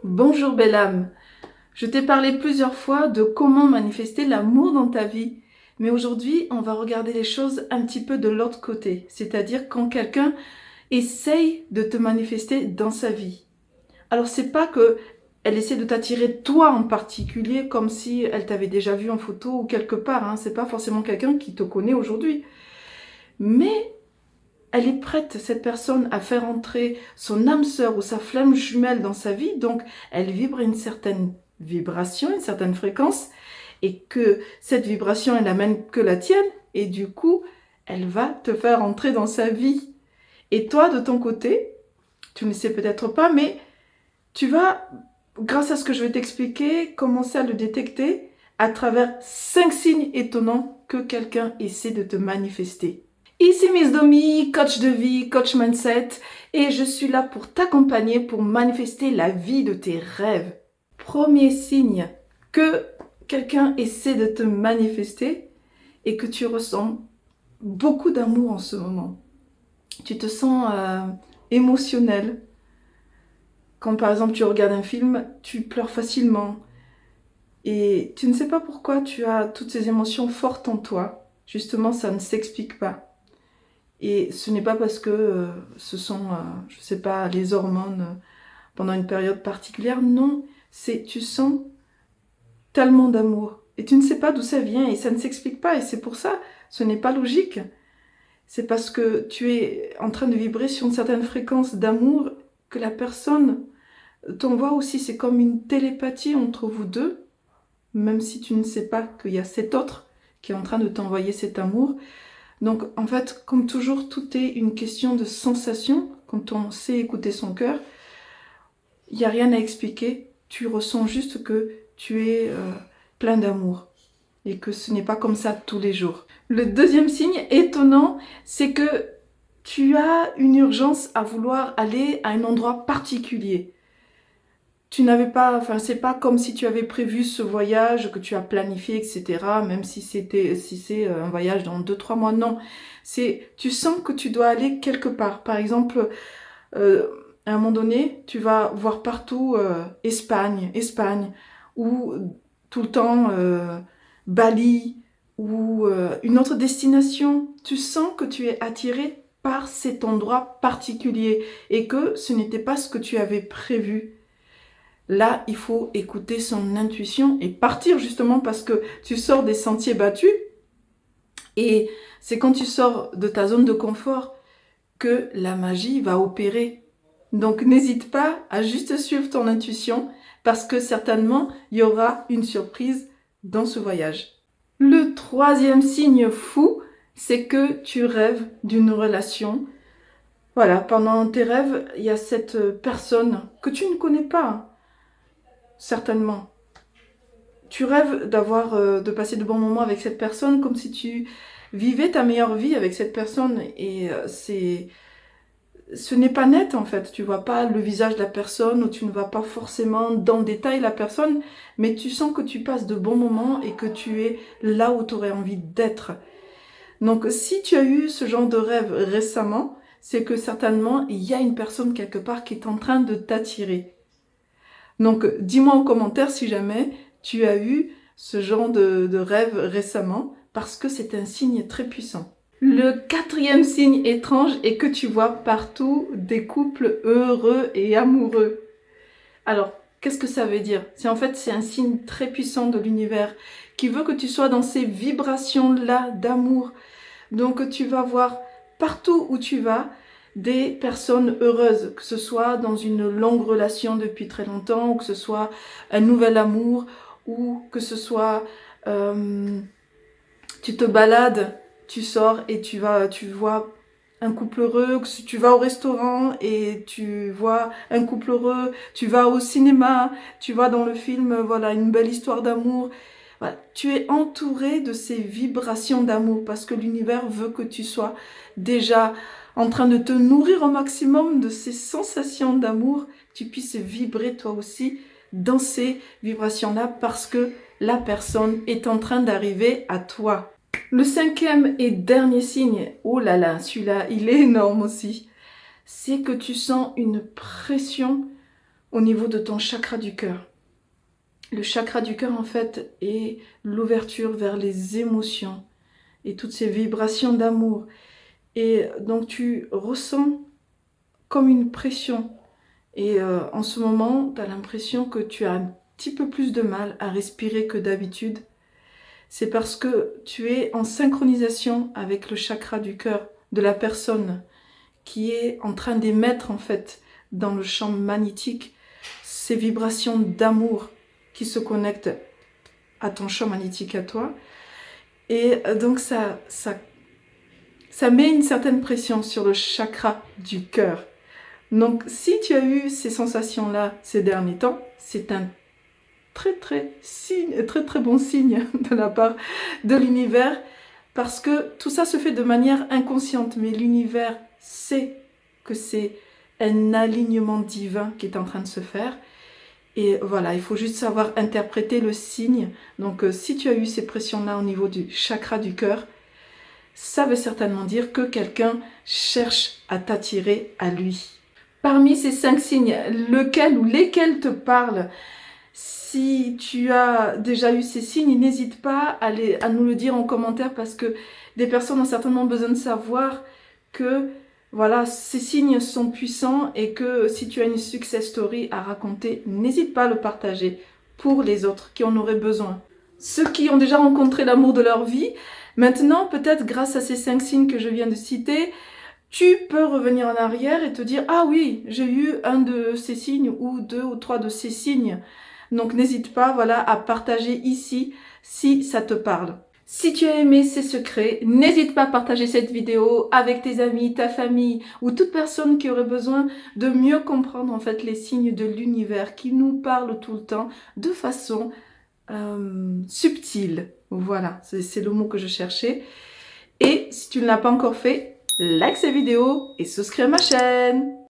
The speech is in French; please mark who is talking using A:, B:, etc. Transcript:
A: Bonjour belle âme, je t'ai parlé plusieurs fois de comment manifester l'amour dans ta vie. Mais aujourd'hui, on va regarder les choses un petit peu de l'autre côté. C'est-à-dire quand quelqu'un essaye de te manifester dans sa vie. Alors c'est pas que elle essaie de t'attirer toi en particulier comme si elle t'avait déjà vu en photo ou quelque part. C'est pas forcément quelqu'un qui te connaît aujourd'hui. Mais elle est prête, cette personne, à faire entrer son âme sœur ou sa flamme jumelle dans sa vie. Donc, elle vibre une certaine vibration, une certaine fréquence, et que cette vibration, elle n'amène que la tienne, et du coup, elle va te faire entrer dans sa vie. Et toi, de ton côté, tu ne sais peut-être pas, mais tu vas, grâce à ce que je vais t'expliquer, commencer à le détecter à travers 5 signes étonnants que quelqu'un essaie de te manifester. Ici Miss Domi, coach de vie, coach mindset, et je suis là pour t'accompagner pour manifester la vie de tes rêves. Premier signe que quelqu'un essaie de te manifester et que tu ressens beaucoup d'amour en ce moment. Tu te sens émotionnel. Quand par exemple tu regardes un film, tu pleures facilement et tu ne sais pas pourquoi tu as toutes ces émotions fortes en toi. Justement, ça ne s'explique pas. Et ce n'est pas parce que ce sont, je sais pas, les hormones pendant une période particulière. Non, c'est tu sens tellement d'amour. Et tu ne sais pas d'où ça vient et ça ne s'explique pas. Et c'est pour ça, ce n'est pas logique. C'est parce que tu es en train de vibrer sur une certaine fréquence d'amour que la personne t'envoie aussi. C'est comme une télépathie entre vous deux, même si tu ne sais pas qu'il y a cet autre qui est en train de t'envoyer cet amour. Donc en fait, comme toujours, tout est une question de sensation. Quand on sait écouter son cœur, il n'y a rien à expliquer. Tu ressens juste que tu es plein d'amour et que ce n'est pas comme ça tous les jours. Le deuxième signe étonnant, c'est que tu as une urgence à vouloir aller à un endroit particulier. Tu n'avais pas, enfin c'est pas comme si tu avais prévu ce voyage que tu as planifié, etc. Même si c'est un voyage dans 2-3 mois, non. Tu sens que tu dois aller quelque part. Par exemple, à un moment donné, tu vas voir partout Espagne, ou tout le temps Bali, ou une autre destination. Tu sens que tu es attiré par cet endroit particulier et que ce n'était pas ce que tu avais prévu. Là, il faut écouter son intuition et partir justement parce que tu sors des sentiers battus et c'est quand tu sors de ta zone de confort que la magie va opérer. Donc n'hésite pas à juste suivre ton intuition parce que certainement il y aura une surprise dans ce voyage. Le troisième signe fou, c'est que tu rêves d'une relation. Voilà, pendant tes rêves, il y a cette personne que tu ne connais pas. Certainement. Tu rêves de passer de bons moments avec cette personne comme si tu vivais ta meilleure vie avec cette personne et ce n'est pas net en fait. Tu vois pas le visage de la personne ou tu ne vas pas forcément dans le détail la personne, mais tu sens que tu passes de bons moments et que tu es là où tu aurais envie d'être. Donc si tu as eu ce genre de rêve récemment, c'est que certainement il y a une personne quelque part qui est en train de t'attirer. Donc, dis-moi en commentaire si jamais tu as eu ce genre de rêve récemment, parce que c'est un signe très puissant. Le quatrième signe étrange est que tu vois partout des couples heureux et amoureux. Alors, qu'est-ce que ça veut dire? C'est un signe très puissant de l'univers qui veut que tu sois dans ces vibrations-là d'amour. Donc, tu vas voir partout où tu vas des personnes heureuses, que ce soit dans une longue relation depuis très longtemps, ou que ce soit un nouvel amour, ou que ce soit tu te balades, tu sors et tu vois un couple heureux, que tu vas au restaurant et tu vois un couple heureux, tu vas au cinéma, tu vas dans le film, voilà, une belle histoire d'amour. Voilà. Tu es entouré de ces vibrations d'amour parce que l'univers veut que tu sois déjà en train de te nourrir au maximum de ces sensations d'amour, que tu puisses vibrer toi aussi dans ces vibrations-là parce que la personne est en train d'arriver à toi. Le cinquième et dernier signe, oh là là, celui-là, il est énorme aussi, c'est que tu sens une pression au niveau de ton chakra du cœur. Le chakra du cœur, en fait, est l'ouverture vers les émotions et toutes ces vibrations d'amour. Et donc, tu ressens comme une pression. Et en ce moment, tu as l'impression que tu as un petit peu plus de mal à respirer que d'habitude. C'est parce que tu es en synchronisation avec le chakra du cœur de la personne qui est en train d'émettre, en fait, dans le champ magnétique, ces vibrations d'amour qui se connectent à ton champ magnétique à toi. Et donc ça met une certaine pression sur le chakra du cœur. Donc si tu as eu ces sensations-là ces derniers temps, c'est un très bon signe de la part de l'univers, parce que tout ça se fait de manière inconsciente, mais l'univers sait que c'est un alignement divin qui est en train de se faire. Et voilà, il faut juste savoir interpréter le signe. Donc si tu as eu ces pressions-là au niveau du chakra du cœur, ça veut certainement dire que quelqu'un cherche à t'attirer à lui. Parmi ces 5 signes, lequel ou lesquels te parlent? Si tu as déjà eu ces signes, n'hésite pas à nous le dire en commentaire, parce que des personnes ont certainement besoin de savoir que voilà, ces signes sont puissants, et que si tu as une success story à raconter, n'hésite pas à le partager pour les autres qui en auraient besoin. Ceux qui ont déjà rencontré l'amour de leur vie, maintenant peut-être grâce à ces 5 signes que je viens de citer, tu peux revenir en arrière et te dire « Ah oui, j'ai eu un de ces signes ou 2 ou 3 de ces signes ». Donc n'hésite pas, voilà, à partager ici si ça te parle. Si tu as aimé ces secrets, n'hésite pas à partager cette vidéo avec tes amis, ta famille ou toute personne qui aurait besoin de mieux comprendre en fait les signes de l'univers qui nous parlent tout le temps de façon subtile. Voilà, c'est le mot que je cherchais. Et si tu ne l'as pas encore fait, like cette vidéo et souscris à ma chaîne.